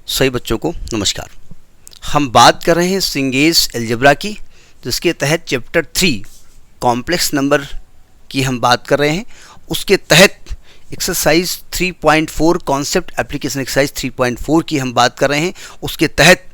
सभी बच्चों को नमस्कार। हम बात कर रहे हैं सिंगेस अलजेब्रा की, जिसके तहत चैप्टर 3 कॉम्प्लेक्स नंबर की हम बात कर रहे हैं। उसके तहत एक्सरसाइज 3.4 कॉन्सेप्ट एप्लीकेशन एक्सरसाइज 3.4 की हम बात कर रहे हैं। उसके तहत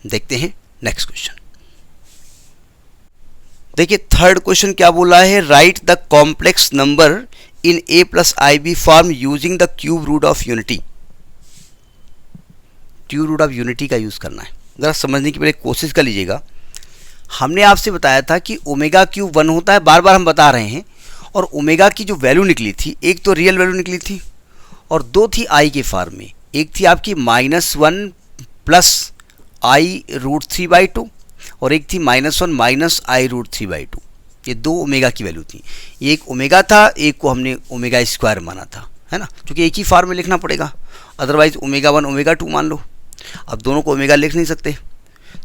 देखते हैं नेक्स्ट क्वेश्चन। देखिए थर्ड क्वेश्चन क्या बोला है, write the complex number in a plus i b form using the cube root of unity. Cube root of unity का यूज़ करना है। ज़रा समझने की पहले कोशिश कर लीजिएगा। हमने आपसे बताया था कि ओमेगा क्यूब 1 होता है, बार बार हम बता रहे हैं। और ओमेगा की जो वैल्यू निकली थी, एक तो रियल वैल्यू निकली थी और दो थी आई के फॉर्म में। एक थी आपकी -1 प्लस आई रूट 3/2 और एक थी -1 माइनस आई रूट 3/2। ये दो ओमेगा की वैल्यू थी। एक ओमेगा था, एक को हमने ओमेगा स्क्वायर माना था, है ना, क्योंकि एक ही फॉर्म में लिखना पड़ेगा। अदरवाइज ओमेगा 1 ओमेगा 2 मान लो। अब दोनों को ओमेगा लिख नहीं सकते,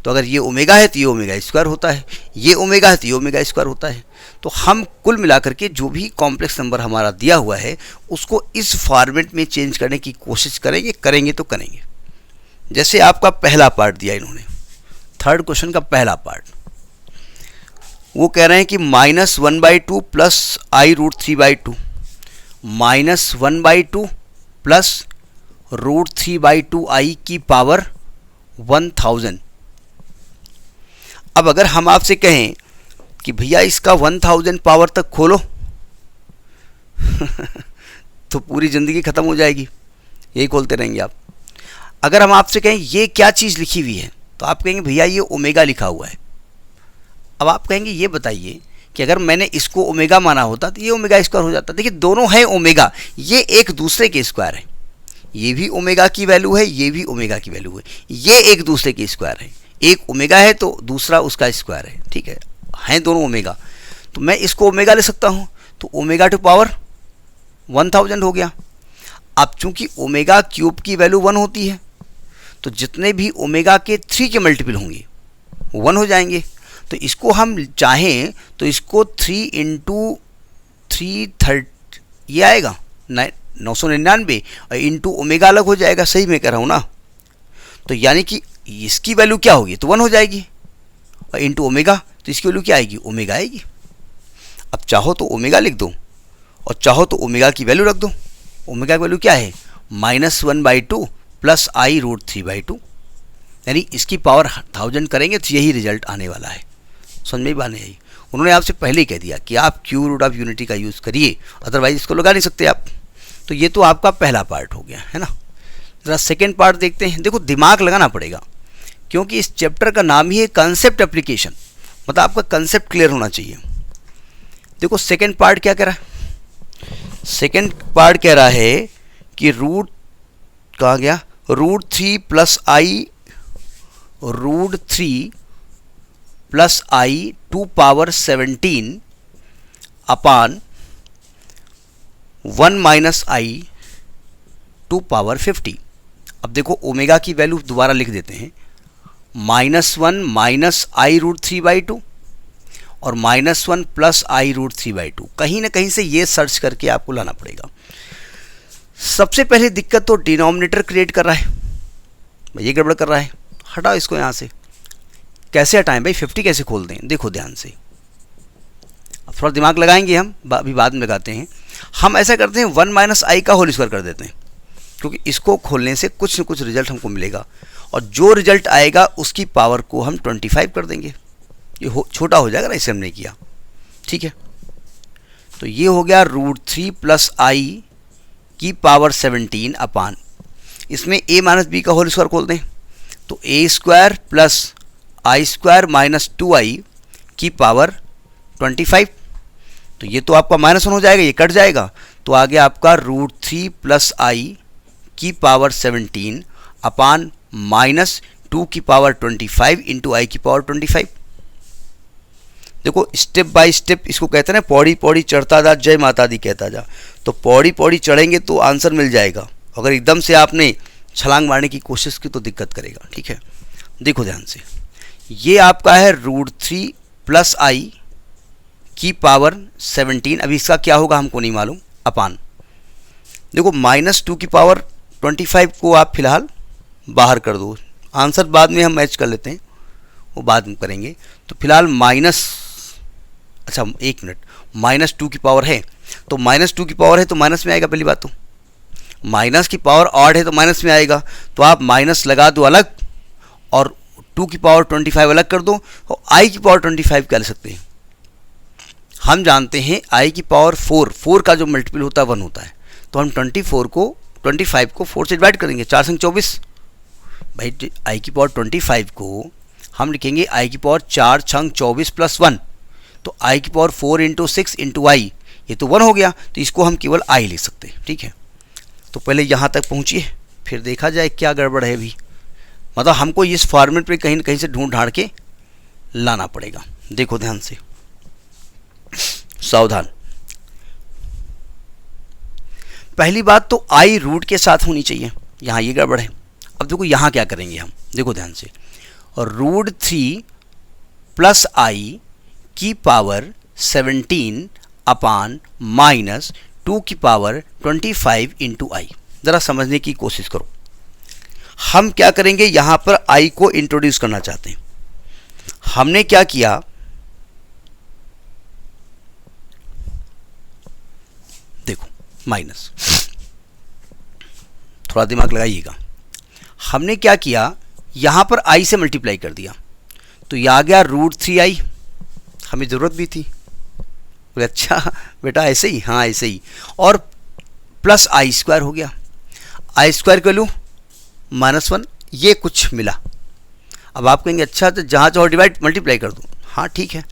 तो अगर ये ओमेगा है तो ये ओमेगा स्क्वायर होता है, ये ओमेगा है तो ये ओमेगा स्क्वायर होता है। तो हम कुल मिलाकर के जो भी कॉम्प्लेक्स नंबर हमारा दिया हुआ है उसको इस फॉर्मेट में चेंज करने की कोशिश करेंगे तो करेंगे। जैसे आपका पहला पार्ट दिया इन्होंने, थर्ड क्वेश्चन का पहला पार्ट, वो कह रहे हैं कि -1/2 plus i root 3/2 -1/2 plus root 3/2 आई की पावर 1000। अब अगर हम आपसे कहें कि भैया इसका 1000 पावर तक खोलो तो पूरी ज़िंदगी ख़त्म हो जाएगी, यही खोलते रहेंगे आप। अगर हम आपसे कहें ये क्या चीज़ लिखी हुई है, तो आप कहेंगे भैया ये ओमेगा लिखा हुआ है। अब आप कहेंगे ये बताइए कि अगर मैंने इसको ओमेगा माना होता तो ये ओमेगा स्क्वायर हो जाता। देखिए दोनों हैं ओमेगा, ये एक दूसरे के स्क्वायर है। ये भी ओमेगा की वैल्यू है, ये भी ओमेगा की वैल्यू है, ये एक दूसरे के स्क्वायर है। एक ओमेगा है तो दूसरा उसका स्क्वायर है, ठीक है, हैं दोनों ओमेगा। तो मैं इसको ओमेगा ले सकता हूँ, तो ओमेगा टू पावर 1000 हो गया। अब चूंकि ओमेगा क्यूब की वैल्यू 1 होती है, तो जितने भी ओमेगा के 3 के मल्टीपल होंगे 1 हो जाएंगे। तो इसको हम चाहें तो इसको 3 × 330 ये आएगा 999 और इंटू ओमेगा अलग हो जाएगा। सही मैं कह रहा हूँ ना? तो यानी कि इसकी वैल्यू क्या होगी, तो 1 हो जाएगी, और इंटू ओमेगा तो इसकी वैल्यू क्या आएगी, ओमेगा आएगी। अब चाहो तो ओमेगा लिख दो और चाहो तो ओमेगा की वैल्यू रख दो। ओमेगा की वैल्यू क्या है, -1/2 प्लस आई रूट 3/2, यानी इसकी पावर 1000 करेंगे तो यही रिजल्ट आने वाला है। समझ में बात नहीं आई? उन्होंने आपसे पहले ही कह दिया कि आप क्यूब रूट ऑफ यूनिटी का यूज़ करिए, अदरवाइज इसको लगा नहीं सकते आप। तो ये तो आपका पहला पार्ट हो गया, है ना। ज़रा सेकेंड पार्ट देखते हैं। देखो दिमाग लगाना पड़ेगा, क्योंकि इस चैप्टर का नाम ही है कंसेप्ट एप्लीकेशन, मतलब आपका कंसेप्ट क्लियर होना चाहिए। देखो सेकेंड पार्ट क्या कह रहा है, सेकेंड पार्ट कह रहा है कि रूट कहाँ गया, root 3 plus i root 3 plus i to power 17 upon 1 minus i to power 50। अब देखो ओमेगा की वैल्यू दोबारा लिख देते हैं, -1 माइनस आई रूट 3/2 और -1 प्लस आई रूट 3/2। कहीं ना कहीं से ये सर्च करके आपको लाना पड़ेगा। सबसे पहले दिक्कत तो डिनोमिनेटर क्रिएट कर रहा है, ये गड़बड़ कर रहा है। हटाओ इसको यहाँ से। कैसे हटाएं भाई, 50 कैसे खोल दें, देखो ध्यान से। अब थोड़ा दिमाग लगाएंगे हम, अभी बाद में लगाते हैं। हम ऐसा करते हैं 1 माइनस आई का होल स्क्वायर कर देते हैं, क्योंकि इसको खोलने से कुछ न कुछ रिजल्ट हमको मिलेगा, और जो रिजल्ट आएगा उसकी पावर को हम 25 कर देंगे। ये छोटा हो जाएगा ना, इसे हमने किया, ठीक है। तो ये हो गया रूट 3 प्लस आई की पावर 17 अपान, इसमें a माइनस बी का होल स्क्वायर खोल दें तो a square plus I square minus 2i की पावर 25। तो ये तो आपका -1 हो जाएगा, ये कट जाएगा, तो आ गया आपका रूट 3 प्लस आई की पावर 17 अपान -2 की पावर 25 इंटू आई की पावर 25। देखो स्टेप बाय स्टेप इसको कहते हैं ना, पौड़ी पौड़ी चढ़ता जा जय माता दी कहता जा। तो पौड़ी पौड़ी चढ़ेंगे तो आंसर मिल जाएगा, अगर एकदम से आपने छलांग मारने की कोशिश की तो दिक्कत करेगा, ठीक है। देखो ध्यान से, ये आपका है रूट 3 प्लस आई की पावर 17। अभी इसका क्या होगा हमको नहीं मालूम, अपान देखो -2 की पावर 25 को आप फिलहाल बाहर कर दो। आंसर बाद में हम मैच कर लेते हैं, वो बाद में करेंगे। तो फिलहाल माइनस, अच्छा एक मिनट, -2 की पावर है तो -2 की पावर है तो माइनस में आएगा। पहली बात तो माइनस की पावर ऑड है तो माइनस में आएगा, तो आप माइनस लगा दो अलग और 2 की पावर 25 अलग कर दो, और i की पावर 25 क्या ले सकते हैं। हम जानते हैं i की पावर 4 का जो मल्टीपल होता है 1 होता है, तो हम 25 को 4 से डिवाइड करेंगे, 4 संग 24। भाई i की पावर 25 को हम लिखेंगे i की पावर 4 छंग 24 प्लस 1, तो i की पावर 4 इंटू 6 इंटू आई, ये तो 1 हो गया, तो इसको हम केवल i लिख सकते हैं। ठीक है, तो पहले यहाँ तक पहुँचिए, फिर देखा जाए क्या गड़बड़ है अभी। मतलब हमको इस फॉर्मेट पे कहीं न कहीं से ढूंढ ढाड़ के लाना पड़ेगा। देखो ध्यान से, सावधान। पहली बात तो i रूट के साथ होनी चाहिए, यहाँ ये गड़बड़ है। अब देखो यहाँ क्या करेंगे हम, देखो ध्यान से, √3 प्लस i की पावर 17 अपान -2 की पावर 25 इंटू आई। ज़रा समझने की कोशिश करो। हम क्या करेंगे, यहाँ पर i को इंट्रोड्यूस करना चाहते हैं। हमने क्या किया, देखो माइनस, थोड़ा दिमाग लगाइएगा। हमने क्या किया, यहाँ पर i से मल्टीप्लाई कर दिया, तो ये आ गया √3i। हमें ज़रूरत भी थी, बोले अच्छा बेटा ऐसे ही, हाँ ऐसे ही, और प्लस i² हो गया। i² की वैल्यू -1, ये कुछ मिला। अब आप कहेंगे अच्छा तो जहाँ चाहो डिवाइड मल्टीप्लाई कर दो, हाँ ठीक है।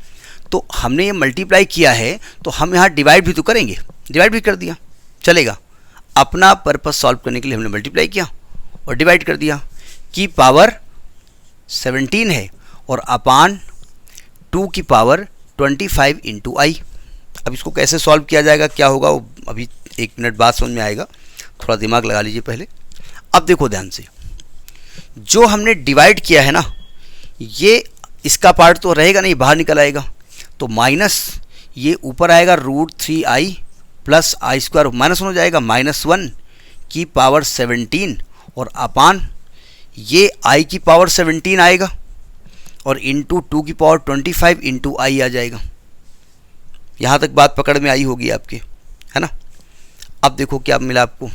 तो हमने ये मल्टीप्लाई किया है तो हम यहाँ डिवाइड भी तो करेंगे, डिवाइड भी कर दिया, चलेगा। अपना पर्पस सॉल्व करने के लिए हमने मल्टीप्लाई किया और डिवाइड कर दिया। की पावर 17 है और अपान 2 की पावर 25 इंटू आई। अब इसको कैसे सॉल्व किया जाएगा, क्या होगा, वो अभी 1 मिनट बाद समझ में आएगा, थोड़ा दिमाग लगा लीजिए पहले। अब देखो ध्यान से, जो हमने डिवाइड किया है ना, ये इसका पार्ट तो रहेगा नहीं, बाहर निकल आएगा, तो माइनस ये ऊपर आएगा √3i प्लस i² -1 हो जाएगा, -1 की पावर 17 और अपान ये i की पावर 17 आएगा और इंटू 2 की पावर 25 इंटू आई आ जाएगा। यहाँ तक बात पकड़ में आई होगी आपके, है ना। अब देखो क्या मिला आपको।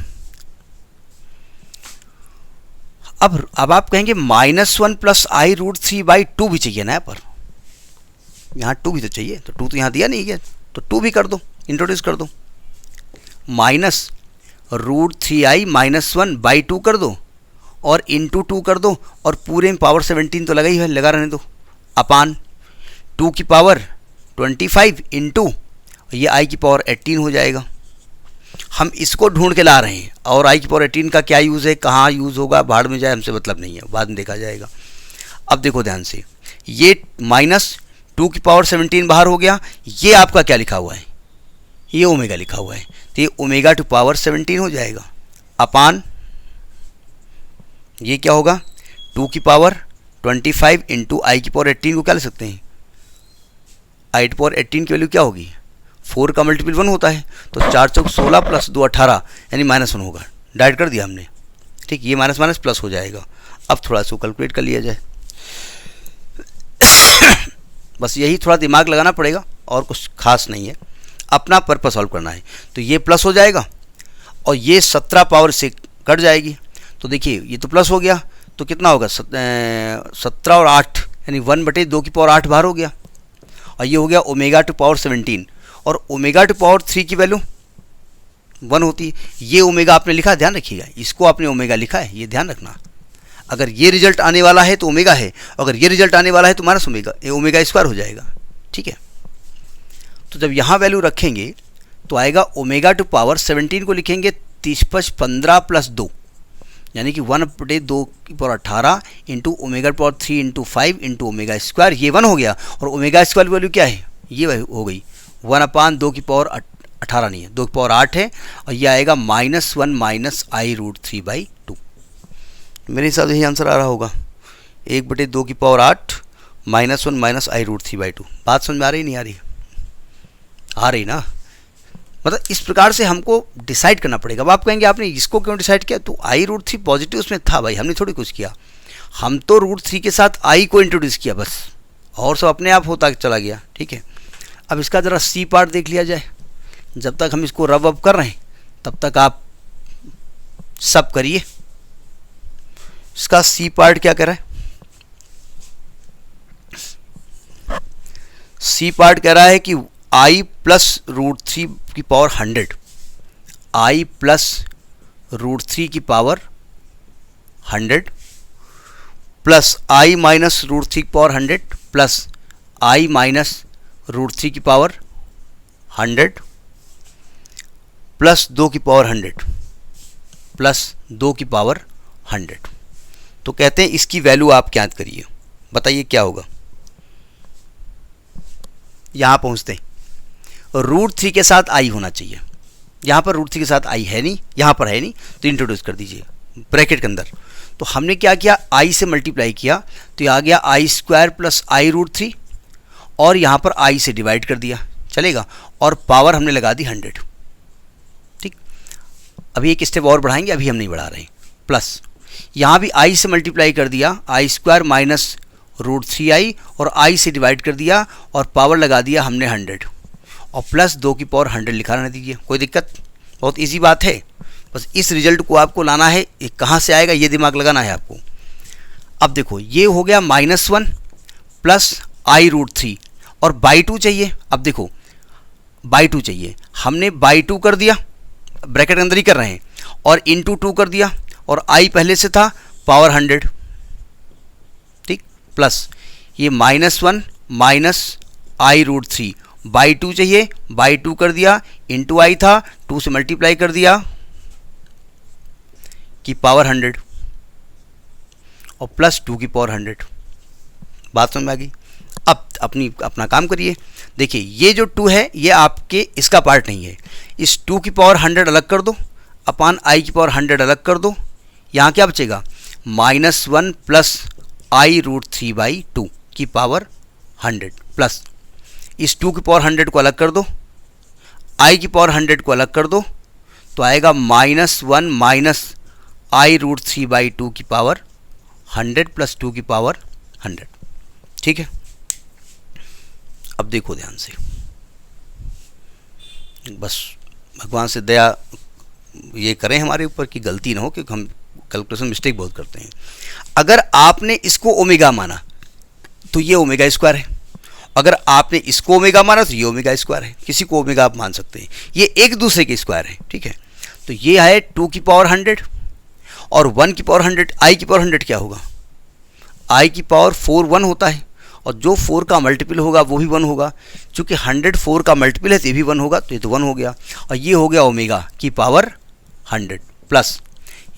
अब आप कहेंगे -1 प्लस i √3/2 भी चाहिए ना, यहाँ पर, यहाँ 2 भी तो चाहिए, तो 2 तो यहाँ दिया नहीं है, तो 2 भी कर दो, इंट्रोड्यूस कर दो। माइनस √3i -1/2 कर दो और इंटू 2 कर दो, और पूरे में पावर 17 तो लगा ही है, लगा रहने दो, अपान 2 की पावर 25 इंटू ये i की पावर 18 हो जाएगा। हम इसको ढूंढ के ला रहे हैं, और i की पावर 18 का क्या यूज़ है, कहाँ यूज़ होगा, भाड़ में जाए, हमसे मतलब नहीं है, बाद में देखा जाएगा। अब देखो ध्यान से, ये -2 की पावर 17 बाहर हो गया, ये आपका क्या लिखा हुआ है, ये ओमेगा लिखा हुआ है, तो ये ओमेगा टू पावर 17 हो जाएगा, अपान ये क्या होगा, 2 की पावर 25 इंटू आई की पावर 18 को क्या ले सकते हैं, आई की पावर 18 की वैल्यू क्या होगी, 4 का मल्टीपल 1 होता है, तो 4 चौक 16 प्लस 2 18, यानी -1 होगा। डाइट कर दिया हमने, ठीक, ये माइनस माइनस प्लस हो जाएगा। अब थोड़ा सा कैलकुलेट कर लिया जाए, बस यही थोड़ा दिमाग लगाना पड़ेगा, और कुछ खास नहीं है, अपना पर्पस सॉल्व करना है। तो ये प्लस हो जाएगा और ये 17 पावर से कट जाएगी, तो देखिए ये तो प्लस हो गया, तो कितना होगा, 17 और 8 यानी 1/2 की पावर 8 बाहर हो गया, और ये हो गया ओमेगा टू पावर 17, और ओमेगा टू पावर 3 की वैल्यू 1 होती है। ये ओमेगा आपने लिखा, ध्यान रखिएगा, इसको आपने ओमेगा लिखा है, ये ध्यान रखना। अगर ये रिजल्ट आने वाला है तो ओमेगा है, अगर ये रिजल्ट आने वाला है तो माइनस ओमेगा, ये ओमेगा² हो जाएगा, ठीक है। तो जब यहाँ वैल्यू रखेंगे तो आएगा ओमेगा टू पावर 17 को लिखेंगे 30 15 प्लस 2, यानी कि 1/2 की power 18 into omega to power 3 into 5 into omega, ये 1 हो गया, और ओमेगा² की वैल्यू क्या है, ये हो गई 1/2 की पावर 18 नहीं है, 2 की पावर 8 है, और ये आएगा -1 माइनस i √3/2। मेरे हिसाब से यही आंसर आ रहा होगा, 1/2 की पावर 8 -1 माइनस i √3/2। बात समझ में आ रही नहीं आ रही, आ रही ना, मतलब इस प्रकार से हमको डिसाइड करना पड़ेगा। अब आप कहेंगे आपने इसको क्यों डिसाइड किया, तो i√3 पॉजिटिव उसमें था भाई, हमने थोड़ी कुछ किया, हम तो √3 के साथ i को इंट्रोड्यूस किया बस, और सब अपने आप होता चला गया। ठीक है, अब इसका ज़रा सी पार्ट देख लिया जाए। जब तक हम इसको रब अप कर रहे हैं तब तक आप सब करिए। इसका सी पार्ट क्या कर रहा है, सी पार्ट कह रहा है कि i प्लस √3 की पावर 100, i प्लस √3 की पावर 100 प्लस i माइनस √3 की पावर 100 प्लस i माइनस √3 की पावर 100 प्लस 2 की पावर 100 प्लस 2 की पावर 100। तो कहते हैं इसकी वैल्यू आप ज्ञात करिए, बताइए क्या होगा। यहाँ पहुँचते हैं, √3 के साथ i होना चाहिए, यहाँ पर √3 के साथ i है नहीं, यहाँ पर है नहीं, तो इंट्रोड्यूस कर दीजिए ब्रैकेट के अंदर। तो हमने क्या किया, i से मल्टीप्लाई किया तो ये आ गया i² प्लस i√3, और यहाँ पर i से डिवाइड कर दिया, चलेगा, और पावर हमने लगा दी 100। ठीक, अभी एक स्टेप और बढ़ाएंगे, अभी हम नहीं बढ़ा रहे हैं। प्लस यहाँ भी i से मल्टीप्लाई कर दिया, i² माइनस √3i, और i से डिवाइड कर दिया और पावर लगा दिया हमने 100, और प्लस 2 की पावर 100 लिखा रहने दीजिए। कोई दिक्कत, बहुत इजी बात है, बस इस रिजल्ट को आपको लाना है। ये कहाँ से आएगा ये दिमाग लगाना है आपको। अब देखो ये हो गया -1 प्लस i√3, और बाई 2 चाहिए। अब देखो बाई 2 चाहिए, हमने बाई 2 कर दिया, ब्रैकेट के अंदर ही कर रहे हैं, और इंटू 2 कर दिया, और i पहले से था पावर 100। ठीक, प्लस ये -1 माइनस i√3 बाई 2 चाहिए, बाई 2 कर दिया, इंटू i था, 2 से मल्टीप्लाई कर दिया की पावर 100, और प्लस 2 की पावर 100। बात समझ में आ गई। अब अपना काम करिए। देखिए ये जो 2 है ये आपके इसका पार्ट नहीं है, इस 2 की पावर 100 अलग कर दो, अपान i की पावर 100 अलग कर दो, यहाँ क्या बचेगा, -1 प्लस i√3/2 की पावर 100, प्लस इस 2 की पावर 100 को अलग कर दो, i की पावर 100 को अलग कर दो, तो आएगा -1 माइनस i√3/2 की पावर 100 प्लस 2 की पावर 100। ठीक है, अब देखो ध्यान से, बस भगवान से दया ये करें हमारे ऊपर कि गलती ना हो, क्योंकि हम कैलकुलेशन मिस्टेक बहुत करते हैं। अगर आपने इसको ओमेगा माना तो ये ओमेगा² है, अगर आपने इसको ओमेगा माना तो ये ओमेगा² है, किसी को ओमेगा आप मान सकते हैं, ये एक दूसरे के स्क्वायर है। ठीक है, तो ये है 2 की पावर 100 और 1 की पावर 100, i की पावर 100 क्या होगा, i की पावर 4 1 होता है, और जो 4 का मल्टीपल होगा वो भी 1 होगा, चूँकि 100 4 का मल्टीपल है तो ये भी 1 होगा, तो ये तो 1 हो गया, और ये हो गया ओमेगा की पावर 100, प्लस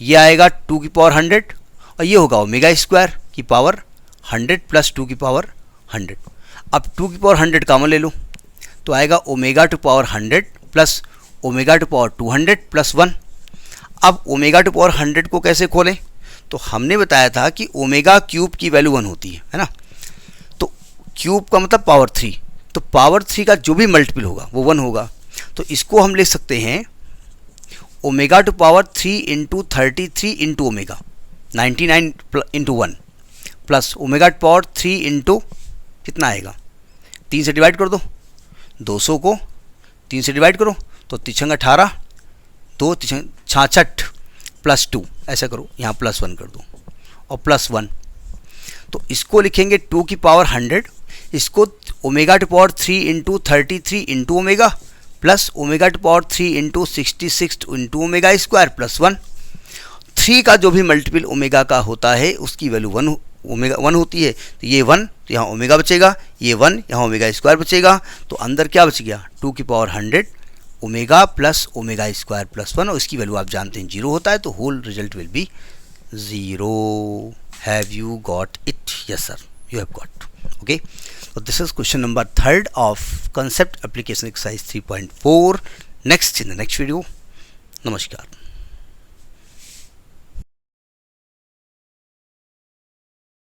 ये आएगा 2 की पावर 100, और ये होगा ओमेगा² की पावर 100 प्लस 2 की पावर 100। अब 2 की पावर 100 कॉमन ले लो, तो आएगा omega to power 100 plus omega to power 200 plus 1। अब ओमेगा टू पावर 100 को कैसे खोलें, तो हमने बताया था कि ओमेगा क्यूब की वैल्यू 1 होती है ना, तो क्यूब का मतलब पावर 3, तो पावर 3 का जो भी मल्टीपल होगा वो 1 होगा, तो इसको हम लिख सकते हैं omega to power 3 into 33 into omega 99 into 1 plus omega to power 3 into कितना आएगा, 3 से डिवाइड कर दो, 200 को 3 से डिवाइड करो तो 3 18, 2 66 प्लस 2, ऐसा करो यहाँ प्लस 1 कर दो, और प्लस 1, तो इसको लिखेंगे 2 की पावर 100, इसको omega to power 3 into 33 into omega plus omega to power 3 into 66 into omega plus 1। 3 का जो भी मल्टीपल ओमेगा का होता है उसकी वैल्यू 1 होती है, तो ये 1, तो यहाँ ओमेगा बचेगा, ये 1, यहाँ ओमेगा² बचेगा, तो अंदर क्या बच गया 2 की पावर 100 ओमेगा प्लस ओमेगा² प्लस 1, और इसकी वैल्यू आप जानते हैं 0 होता है, तो whole result will be 0। Have you got it? Yes sir, you have got. Okay, so this is question number 3rd of concept application exercise 3.4. next in the next video. Namaskar.